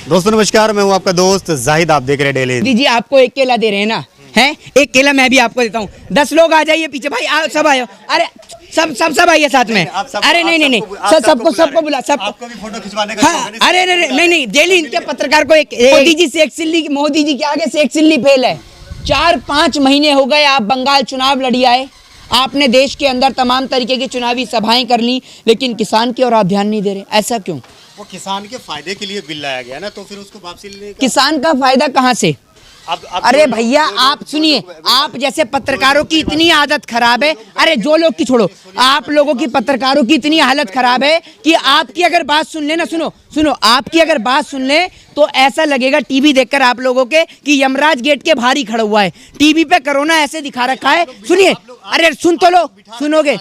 दोस्तों नमस्कार, मैं हूं आपका दोस्त जाहिद। आप देख रहे हैं डेली। दीजिए, आपको एक केला दे रहे हैं ना, हैं? एक केला मैं भी आपको देता हूँ। 10 लोग आ जाइए पीछे भाई, आओ सब आयो। अरे सब आइए साथ में। अरे नहीं, सबको बुला, आपको भी फोटो खिंचवाने का हाँ, अरे नहीं, डेली इनके पत्रकार को एक मोदी जी से एक सिल्ली, मोदी जी के आगे से एक सिल्ली फेल है। 4-5 महीने हो गए आप बंगाल चुनाव लड़ी आए, आपने देश के अंदर तमाम तरीके की चुनावी सभाएं कर ली, लेकिन किसान की ओर आप ध्यान नहीं दे रहे। ऐसा क्यों? वो किसान के फायदे के लिए बिल लाया गया ना, तो फिर उसको वापसी लेने का किसान का फायदा कहाँ से? अरे भैया आप सुनिए, आप जैसे पत्रकारों की इतनी आदत खराब है। अरे जो लोग की छोड़ो, आप लोगों की पत्रकारों की इतनी हालत खराब है कि आपकी अगर बात सुन ले ना, सुनो आपकी अगर बात सुन ले तो ऐसा लगेगा टीवी देखकर आप लोगों के कि यमराज गेट के बाहर ही खड़ा हुआ है। टीवी पे कोरोना ऐसे दिखा रखा है। सुनिए, अरे सुन तो लो, सुनोगे?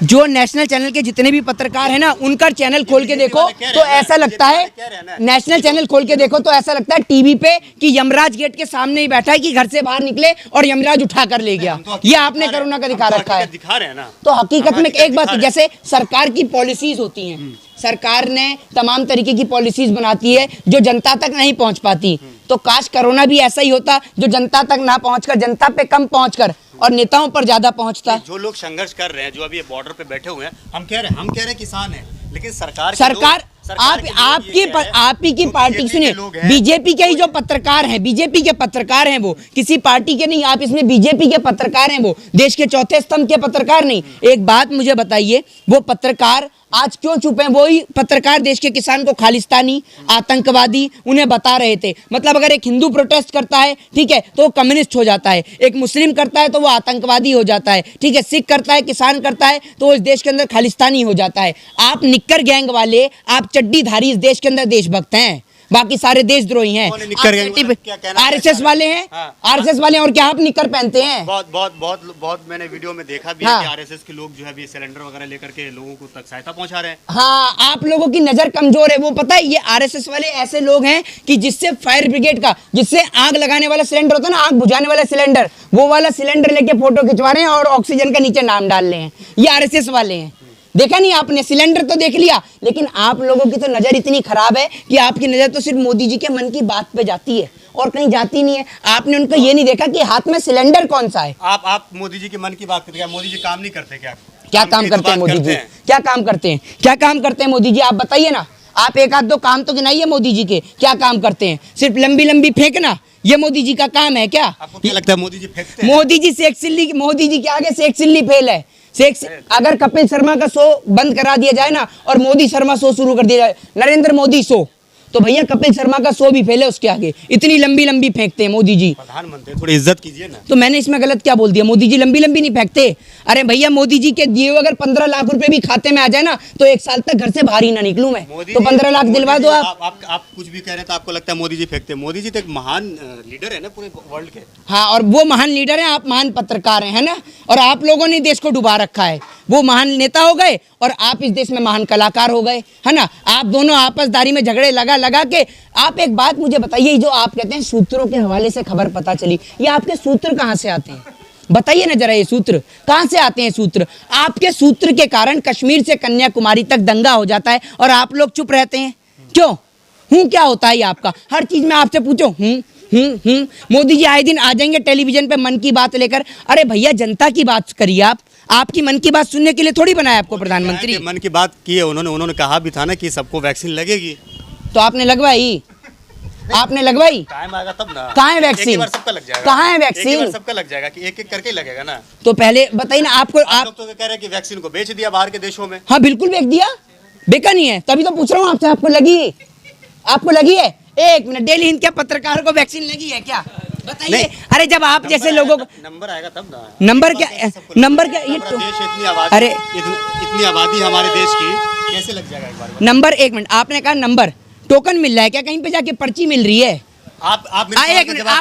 जो नेशनल चैनल के जितने भी पत्रकार हैं ना, उनका चैनल खोल के देखो तो ऐसा लगता है, नेशनल चैनल खोल के देखो तो ऐसा लगता है टीवी पे कि यमराज गेट के सामने ही बैठा है कि घर से बाहर निकले और यमराज उठा कर ले गया। ये आपने कोरोना का दिखा रखा है। दिखा रहे हैं ना, तो हकीकत में एक बात, जैसे सरकार की पॉलिसीज होती हैं, सरकार ने तमाम तरीके की पॉलिसीज बनाती है जो जनता तक नहीं पहुंच पाती। तो काश कोरोना भी ऐसा ही होता, जो जनता तक ना पहुंचकर, जनता पे कम पहुंचकर और नेताओं पर ज्यादा पहुंचता। जो लोग संघर्ष कर रहे हैं, जो अभी ये बॉर्डर पे बैठे हुए हैं, हम कह रहे हैं किसान है, लेकिन सरकार आपकी पार्टी, सुनिए, बीजेपी के ही जो पत्रकार हैं, बीजेपी के पत्रकार हैं, वो किसी पार्टी के नहीं। आप इसमें बीजेपी के पत्रकार हैं, वो देश के चौथे स्तंभ के पत्रकार नहीं। एक बात मुझे बताइए, वो पत्रकार आज क्यों चुप हैं? वही पत्रकार देश के किसान को खालिस्तानी, आतंकवादी उन्हें बता रहे थे। मतलब अगर एक हिंदू प्रोटेस्ट करता है, ठीक है, तो वो कम्युनिस्ट हो जाता है। एक मुस्लिम करता है तो वो आतंकवादी हो जाता है, ठीक है। सिख करता है, किसान करता है तो वो इस देश के अंदर खालिस्तानी हो जाता है। आप निक्कर गैंग वाले, आप चड्डीधारी इस देश के अंदर देशभक्त हैं, बाकी सारे देशद्रोही हैं। आरएसएस वाले हैं, आरएसएस वाले। और क्या आप निक्कर पहनते हैं? बहुत मैंने वीडियो में देखा भी है कि आरएसएस के लोग जो है अभी सिलेंडर वगैरह लेकर के लोगों को तक सहायता पहुंचा रहे हैं। हाँ, आप लोगों की नजर कमजोर है। वो पता है, ये आरएसएस वाले ऐसे लोग हैं कि जिससे फायर ब्रिगेड का, जिससे आग लगाने वाला सिलेंडर होता है ना, आग बुझाने वाला सिलेंडर, वो वाला सिलेंडर लेके फोटो खिंचवा रहे हैं और ऑक्सीजन का नीचे नाम डाल रहे हैं। ये आरएसएस वाले हैं। देखा नहीं आपने? सिलेंडर तो देख लिया, लेकिन आप लोगों की तो नजर इतनी खराब है कि आपकी नजर तो सिर्फ मोदी जी के मन की बात पे जाती है और कहीं जाती नहीं है। आपने उनको ये नहीं देखा कि हाथ में सिलेंडर कौन सा है। आप मोदी जी के मन की बात करते हैं। मोदी जी काम नहीं करते क्या? क्या काम करते हैं मोदी जी? क्या काम करते हैं? क्या काम करते हैं मोदी जी? आप बताइए ना। आप एक आध दो काम तो गिनाइए मोदी जी के, क्या काम करते हैं? सिर्फ लंबी फेंकना ये मोदी जी का काम है क्या? आपको क्या लगता है मोदी जी फेंकते हैं? मोदी जी से एक सिल्ली, मोदी जी के आगे से एक सिल्ली फेल है। अगर कपिल शर्मा का शो बंद करा दिया जाए ना और मोदी शर्मा शो शुरू कर दिया जाए, नरेंद्र मोदी शो, तो भैया कपिल शर्मा का शो भी फेल है उसके आगे। इतनी लंबी फेंकते हैं मोदी जी। प्रधानमंत्री, थोड़ी इज्जत कीजिए ना। तो मैंने इसमें गलत क्या बोल दिया? मोदी जी लंबी नहीं फेंकते। अरे भैया, मोदी जी के दिए अगर 15 लाख रुपए भी खाते में आ जाए ना, तो 1 साल तक घर से बाहर ही ना निकलूं मैं। तो 15 लाख दिलवा दो आप कुछ भी कह रहे हैं तो आपको लगता है मोदी जी फेंकते हैं? मोदी जी तो एक महान लीडर है ना पूरे वर्ल्ड के। हाँ, और वो महान लीडर है, आप महान पत्रकार हैं, है ना। और आप लोगों ने देश को डुबा रखा है। वो महान नेता हो गए और आप इस देश में महान कलाकार हो गए, है ना। आप दोनों आपसदारी में झगड़े लगा के। आप एक बात मुझे बताइए, जो आप कहते हैं सूत्रों के हवाले से खबर पता चली, ये आपके सूत्र कहाँ से आते हैं? बताइए ना जरा, ये सूत्र कहाँ से आते हैं? सूत्र, आपके सूत्र के कारण कश्मीर से कन्याकुमारी तक दंगा हो जाता है और आप लोग चुप रहते हैं। क्यों? क्या होता है ये आपका? हर चीज में आपसे पूछो मोदी जी आए दिन आ जाएंगे टेलीविजन पे मन की बात लेकर। अरे भैया, जनता की बात करिए आप। आपकी मन की बात सुनने के लिए थोड़ी बनाया आपको प्रधानमंत्री। मन की बात की है उन्होंने कहा भी था ना कि सबको वैक्सीन लगेगी, तो आपने लगवाई? आपने लगवाई? टाइम आएगा तब ना। कहाँ है वैक्सीन? सबका लग जाएगा। कहाँ है वैक्सीन? सबका लग जाएगा कि एक करके लगेगा ना। तो पहले बताइए ना। आप लोग तो कह रहे हैं कि वैक्सीन को बेच दिया बाहर के देशों में। हाँ, बिल्कुल बेच दिया। बेचा नहीं है, तभी तो पूछ रहा हूँ आपसे। आपको लगी है? एक मिनट, डेली हिंद के पत्रकार को वैक्सीन लगी है क्या? बताइए। अरे जब आप जैसे लोगों को नंबर आएगा तब ना। नंबर क्या? ये अरे इतनी आबादी हमारे देश की, कैसे लग जाएगा एक बार? नंबर, एक मिनट, आपने कहा नंबर, टोकन मिल रहा है क्या? कहीं पे जाके पर्ची मिल रही है? आप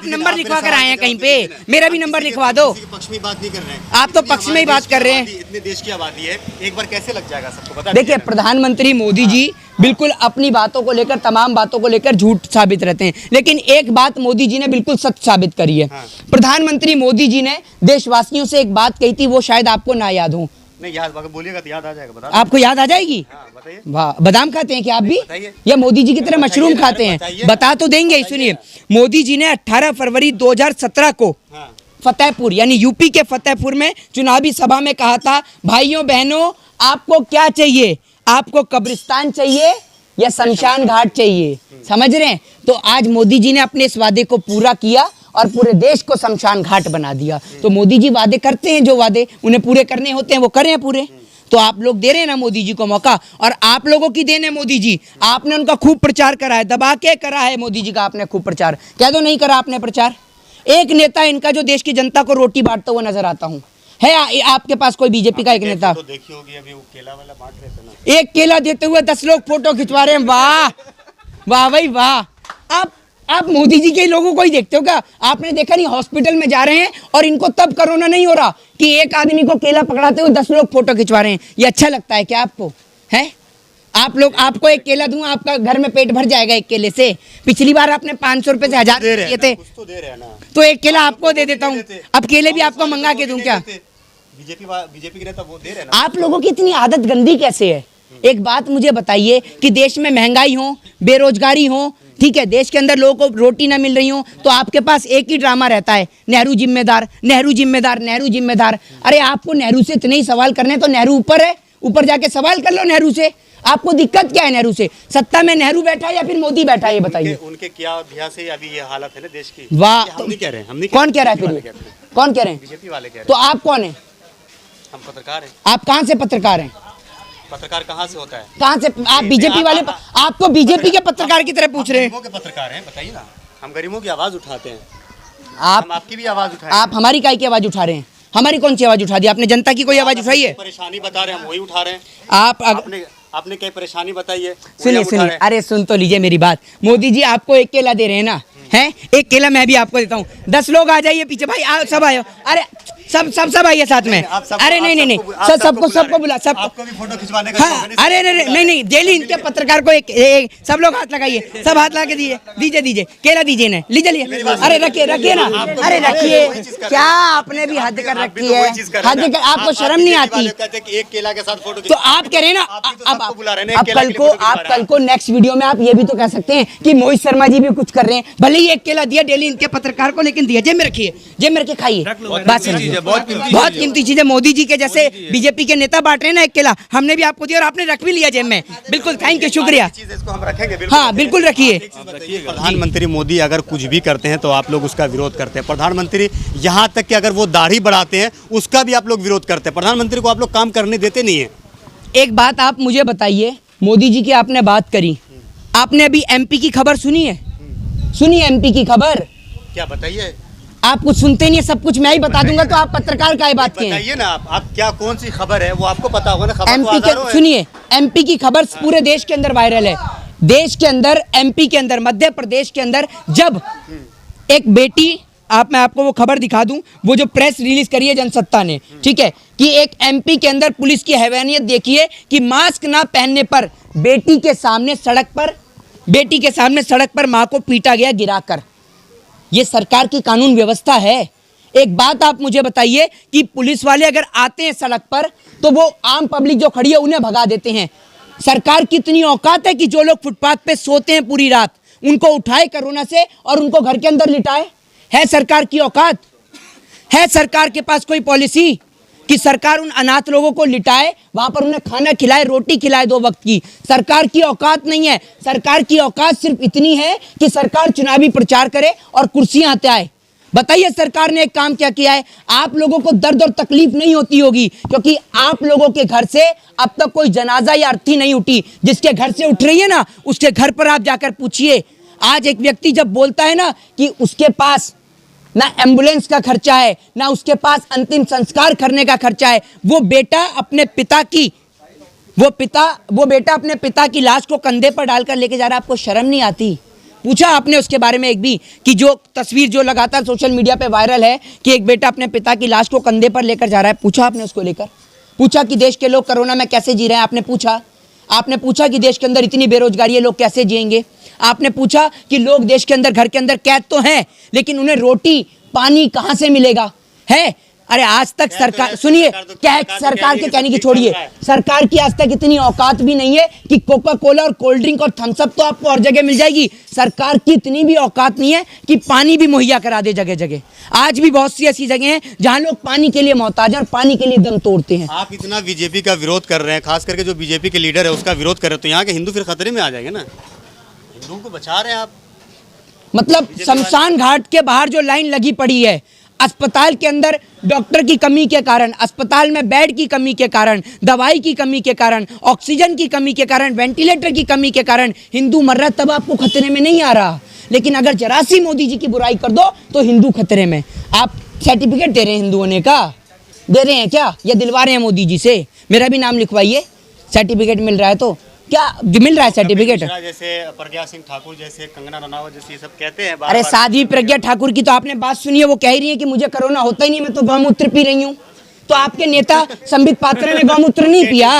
नंबर लिखवा कर आए हैं कहीं पे? मेरा भी नंबर लिखवा दो। पक्ष में बात नहीं कर रहे हैं आप, तो पक्ष में ही बात कर रहे हैं। इतने देश की आबादी है, एक बार कैसे लग जाएगा सबको? बता देखिए, प्रधानमंत्री मोदी जी बिल्कुल अपनी बातों को लेकर, तमाम बातों को लेकर झूठ साबित रहते हैं, लेकिन एक बात मोदी जी ने बिल्कुल सच साबित करी है। प्रधानमंत्री मोदी जी ने देशवासियों से एक बात कही थी, वो शायद आपको ना याद हो। नहीं याद बोलिएगा तो याद आ जाएगा, बता आपको याद आ जाएगी? बताइए। वाह, बादाम खाते हैं क्या आप भी, बताइए। या मोदी जी की तरह मशरूम खाते हैं? बता तो देंगे। सुनिए, मोदी जी ने 18 फरवरी 2017 को फतेहपुर यानी यूपी के फतेहपुर में चुनावी सभा में कहा था, भाइयों बहनों आपको क्या चाहिए, आपको कब्रिस्तान चाहिए या शमशान घाट चाहिए? समझ रहे हैं? तो आज मोदी जी ने अपने इस वादे को पूरा किया और पूरे देश को शमशान घाट बना दिया। तो मोदी जी वादे करते हैं, जो वादे उन्हें पूरे करने होते हैं वो करें पूरे। तो आप लोग दे रहे हैं ना मोदी जी को मौका, और आप लोगों की देन है मोदी जी। आपने उनका खूब प्रचार करा है, दबा के करा है मोदी जी का आपने खूब प्रचार। कह दो नहीं करा आपने प्रचार? एक नेता इनका जो देश की जनता को रोटी बांटता हुआ नजर आता हूँ, है आपके पास कोई बीजेपी का एक नेता? तो देखी होगी अभी वो केला वाला बांट रहे थे ना, एक केला देते हुए 10 लोग फोटो खिंचवा रहे हैं। वाह वाह भाई वाह। आप मोदी जी के लोगों को ही देखते हो क्या? आपने देखा नहीं, हॉस्पिटल में जा रहे हैं और इनको तब कोरोना नहीं हो रहा कि एक आदमी को केला पकड़ाते हुए 10 लोग फोटो खिंचवा रहे हैं। ये अच्छा लगता है क्या आपको? है आप लोग, आपको एक केला दूं आपका घर में पेट भर जाएगा एक केले से? पिछली बार आपने 500 रुपए से 1000 दिए थे, तो एक केला आपको दे देता हूँ। अब केले भी आपको मंगा के दूं क्या? बीजेपी के नेता वो दे रहे हैं ना। आप लोगों की इतनी आदत गंदी कैसे है? एक बात मुझे बताइए कि देश में महंगाई हो, बेरोजगारी हो, ठीक है, देश के अंदर लोगों को रोटी ना मिल रही हो, तो आपके पास एक ही ड्रामा रहता है, नेहरू जिम्मेदार, नेहरू जिम्मेदार, नेहरू जिम्मेदार। अरे आपको नेहरू से इतने ही सवाल करने, तो नेहरू ऊपर है, ऊपर जाके सवाल कर लो नेहरू से। आपको दिक्कत क्या है नेहरू से? सत्ता में नेहरू बैठा है या फिर मोदी बैठा है, ये बताइए। उनके क्या वजह से अभी ये हालत है ना देश की। वाह, हम नहीं कह रहे हैं, हम नहीं कौन कह रहा है फिर? कौन कह रहे हैं? बीजेपी वाले कह रहे हैं। तो आप कौन है? हम पत्रकार हैं। आप कहाँ से पत्रकार हैं? पत्रकार कहाँ से होता है? कहाँ से? आप बीजेपी वाले, आपको बीजेपी के पत्रकार की तरह पूछ रहे हैं। गरीबों के पत्रकार हैं, बताइए ना। हम गरीबों की आवाज उठाते हैं, आप हम आपकी भी आवाज उठाएं। आप हमारी काय की आवाज उठा रहे हैं? हमारी कौन सी आवाज उठा दी आपने? जनता की कोई आवाज उठाई है? परेशानी बता रहे हैं, हम वही उठा रहे हैं। आपने क्या परेशानी बताई है? सुनिए सुनिए, अरे सुन तो लीजिए मेरी बात। मोदी जी आपको एक केला दे रहे हैं ना, हैं? एक केला मैं भी आपको देता हूँ। 10 लोग आ जाइए पीछे भाई, आओ सब आयो। अरे सब आइए साथ में। अरे नहीं, सबको बुला, सब आपको भी फोटो खिंचवाने का। हाँ, अरे नहीं, डेली इनके पत्रकार को एक सब लोग हाथ लगाइए, सब हाथ लगा के दीजिए केला दीजिए ना, लीजिए। अरे रखिए ना, अरे रखिए। क्या आपने भी हद कर रखी है? हद कर, आपको शर्म नहीं आती? एक केला के साथ फोटो तो आप कह रहे हैं ना, अब कल को नेक्स्ट वीडियो में आप ये भी तो कह सकते हैं कि मोहित शर्मा जी भी कुछ कर रहे हैं। भले ही एक केला दिया डेली इनके पत्रकार को, लेकिन दिया जेब में रखिए, जेब में रखे खाइए। बात समझिए, बहुत कीमती चीज है। मोदी जी के जैसे बीजेपी के नेता बांट रहे हैं ना एक केला, हमने भी आपको दिया और आपने रख भी लिया जेब में। बिल्कुल, थैंक यू, शुक्रिया। हाँ बिल्कुल रखिए। प्रधानमंत्री मोदी अगर कुछ भी करते हैं तो आप लोग उसका विरोध करते हैं। प्रधानमंत्री यहाँ तक कि अगर वो दाढ़ी बढ़ाते हैं उसका भी आप लोग विरोध करते हैं। प्रधानमंत्री को आप लोग काम करने देते नहीं है। एक बात आप मुझे बताइए, मोदी जी की आपने बात करी, आपने अभी एमपी की खबर सुनी है? सुनिए एमपी की खबर। क्या बताइए? आप कुछ सुनते नहीं है, सब कुछ मैं ही बता दूंगा, तो आप पत्रकार का बात किए? बताइए ना आप क्या, कौन सी खबर है वो आपको पता होगा ना। खबर एमपी के, सुनिए, एमपी की खबर पूरे देश के अंदर वायरल है। देश के अंदर, एमपी के अंदर, मध्य प्रदेश के अंदर, जब एक बेटी, मैं आपको वो खबर दिखा दूं, वो जो प्रेस रिलीज करी है जनसत्ता ने, ठीक है, कि एक एमपी के अंदर पुलिस की हैवानियत देखिए कि मास्क ना पहनने पर बेटी के सामने सड़क पर मां को पीटा गया गिराकर। ये सरकार की कानून व्यवस्था है? एक बात आप मुझे बताइए कि पुलिस वाले अगर आते हैं सड़क पर तो वो आम पब्लिक जो खड़ी है उन्हें भगा देते हैं। सरकार की इतनी औकात है कि जो लोग फुटपाथ पे सोते हैं पूरी रात, उनको उठाए कोरोना से और उनको घर के अंदर लिटाए? है सरकार की औकात? है सरकार के पास कोई पॉलिसी कि सरकार उन अनाथ लोगों को लिटाए, वहां पर उन्हें खाना खिलाए, रोटी खिलाए 2 वक्त की? सरकार की औकात नहीं है। सरकार की औकात सिर्फ इतनी है कि सरकार चुनावी प्रचार करे और कुर्सियां आते आए। बताइए सरकार ने एक काम क्या किया है? आप लोगों को दर्द और तकलीफ नहीं होती होगी, क्योंकि आप लोगों के घर से अब तक कोई जनाजा या अर्थी नहीं उठी। जिसके घर से उठ रही है ना, उसके घर पर आप जाकर पूछिए। आज एक व्यक्ति जब बोलता है ना कि उसके पास ना एम्बुलेंस का खर्चा है, ना उसके पास अंतिम संस्कार करने का खर्चा है, वो बेटा अपने पिता की लाश को कंधे पर डालकर लेके जा रहा है। आपको शर्म नहीं आती? पूछा आपने उसके बारे में एक भी कि जो तस्वीर जो लगातार सोशल मीडिया पे वायरल है कि एक बेटा अपने पिता की लाश को कंधे पर लेकर जा रहा है? पूछा आपने उसको लेकर? पूछा कि देश के लोग कोरोना में कैसे जी रहे हैं? आपने पूछा कि देश के अंदर इतनी बेरोजगारी है, लोग कैसे जिएंगे? आपने पूछा कि लोग देश के अंदर, घर के अंदर कैद तो हैं, लेकिन उन्हें रोटी पानी कहाँ से मिलेगा? है अरे आज तक सरकार, सुनिए, क्या है, सरकार के कहने की छोड़िए, सरकार की आज तक इतनी औकात भी नहीं है कि कोका कोला और कोल्ड ड्रिंक और थम्स अप तो आपको हर जगह मिल जाएगी। सरकार की इतनी भी औकात नहीं है कि पानी भी मुहैया करा दे जगह जगह। आज भी बहुत सी ऐसी जगह हैं जहां लोग पानी के लिए मोहताज हैं और पानी के लिए दम तोड़ते हैं। आप इतना बीजेपी का विरोध कर रहे हैं, खास करके जो बीजेपी के लीडर है उसका विरोध कर रहे हैं, तो यहाँ के हिंदू फिर खतरे में आ जाएंगे ना। हिंदुओं को बचा रहे हैं आप। मतलब शमशान घाट के बाहर जो लाइन लगी पड़ी है, अस्पताल के अंदर डॉक्टर की कमी के कारण, अस्पताल में बेड की कमी के कारण, दवाई की कमी के कारण, ऑक्सीजन की कमी के कारण, वेंटिलेटर की कमी के कारण हिंदू मर रहा, तब आपको खतरे में नहीं आ रहा। लेकिन अगर जरा सी मोदी जी की बुराई कर दो तो हिंदू खतरे में। आप सर्टिफिकेट दे रहे हैं हिंदू होने का, दे रहे हैं क्या, या दिलवा रहे हैं मोदी जी से मेरा भी नाम लिखवाइए, सर्टिफिकेट मिल रहा है तो क्या मिल रहा है सर्टिफिकेट? जैसे प्रज्ञा सिंह ठाकुर जैसे, कंगना रनावत जैसे, ये सब कहते हैं। अरे साध्वी प्रज्ञा ठाकुर की तो आपने बात सुनी है, वो कह रही है कि मुझे कोरोना होता ही नहीं, मैं तो गौमूत्र पी रही हूँ। तो आपके नेता संबित पात्रा ने गौमूत्र नहीं पिया?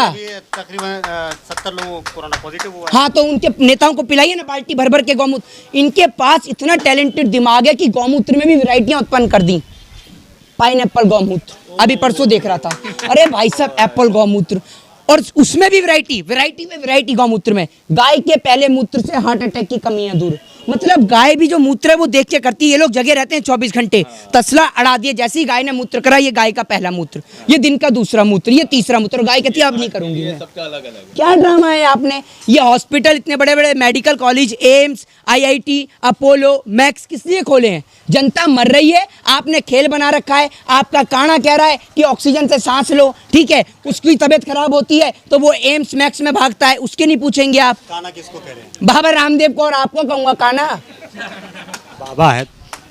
तकरीबन 70 लोगों को कोरोना पॉजिटिव हुआ। हाँ, तो उनके नेताओं को पिलाइए ना बाल्टी भर भर के गौमूत्र। इनके पास इतना टैलेंटेड दिमाग है कि गौमूत्र में भी वैरायटियां उत्पन्न कर दी। पाइनएप्पल गौमूत्र, अभी परसों देख रहा था, अरे भाई साहब एप्पल गौमूत्र, और उसमें भी वैरायटी गौमूत्र में। गाय के पहले मूत्र से हार्ट अटैक की कमी है दूर। मतलब गाय भी जो मूत्र है वो देख के करती है। ये लोग जगह रहते हैं 24 घंटे, तसला अड़ा दिए, जैसे ही गाय ने मूत्र करा, ये गाय का पहला मूत्र, ये दिन का दूसरा मूत्र, ये तीसरा मूत्र, गाय कहती है अब नहीं करूंगी मैं। क्या ड्रामा है आपने? ये हॉस्पिटल, इतने बड़े बड़े medical college, AIIMS, IIT, Apollo, max किस लिए खोले हैं? जनता मर रही है, आपने खेल बना रखा है। आपका काना कह रहा है कि ऑक्सीजन से सांस लो, ठीक है, उसकी तबीयत खराब होती है तो वो एम्स मैक्स में भागता है, उसके नहीं पूछेंगे आप? काना किसको कह रहे हैं? बाबा रामदेव को, और आपको कहूंगा काना। बाबा है।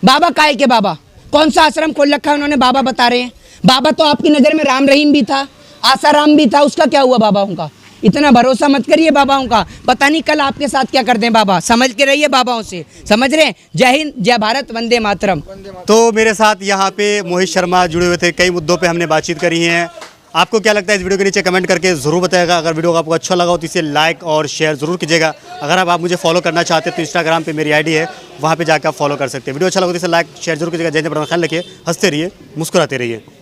बाबा काय के बाबा? कौन सा आश्रम खोल रखा है उन्होंने? बाबा बता रहे हैं। बाबा तो आपकी नजर में राम रहीम भी था, आसाराम भी था, उसका क्या हुआ बाबाओं का? इतना भरोसा मत करिए बाबाओं का, पता नहीं कल आपके साथ क्या कर दें बाबा। समझ के रहिए बाबाओं से, समझ रहे हैं? जय हिंद, जय भारत, वंदे मातरम। तो मेरे साथ यहाँ पे मोहित शर्मा जुड़े हुए थे, कई मुद्दों पे हमने बातचीत करी है। आपको क्या लगता है इस वीडियो के नीचे कमेंट करके ज़रूर बताएगा। अगर वीडियो आपको अच्छा लगा हो तो इसे लाइक और शेयर ज़रूर कीजिएगा। अगर आप मुझे फॉलो करना चाहते हैं तो इंस्टाग्राम पे मेरी आईडी है, वहाँ पे जाकर आप फॉलो कर सकते हैं। वीडियो अच्छा लगा तो इसे लाइक शेयर जरूर कीजिएगा। जय हिंद, ख्याल रखिए, हंसते रहिए, मुस्कुराते रहिए।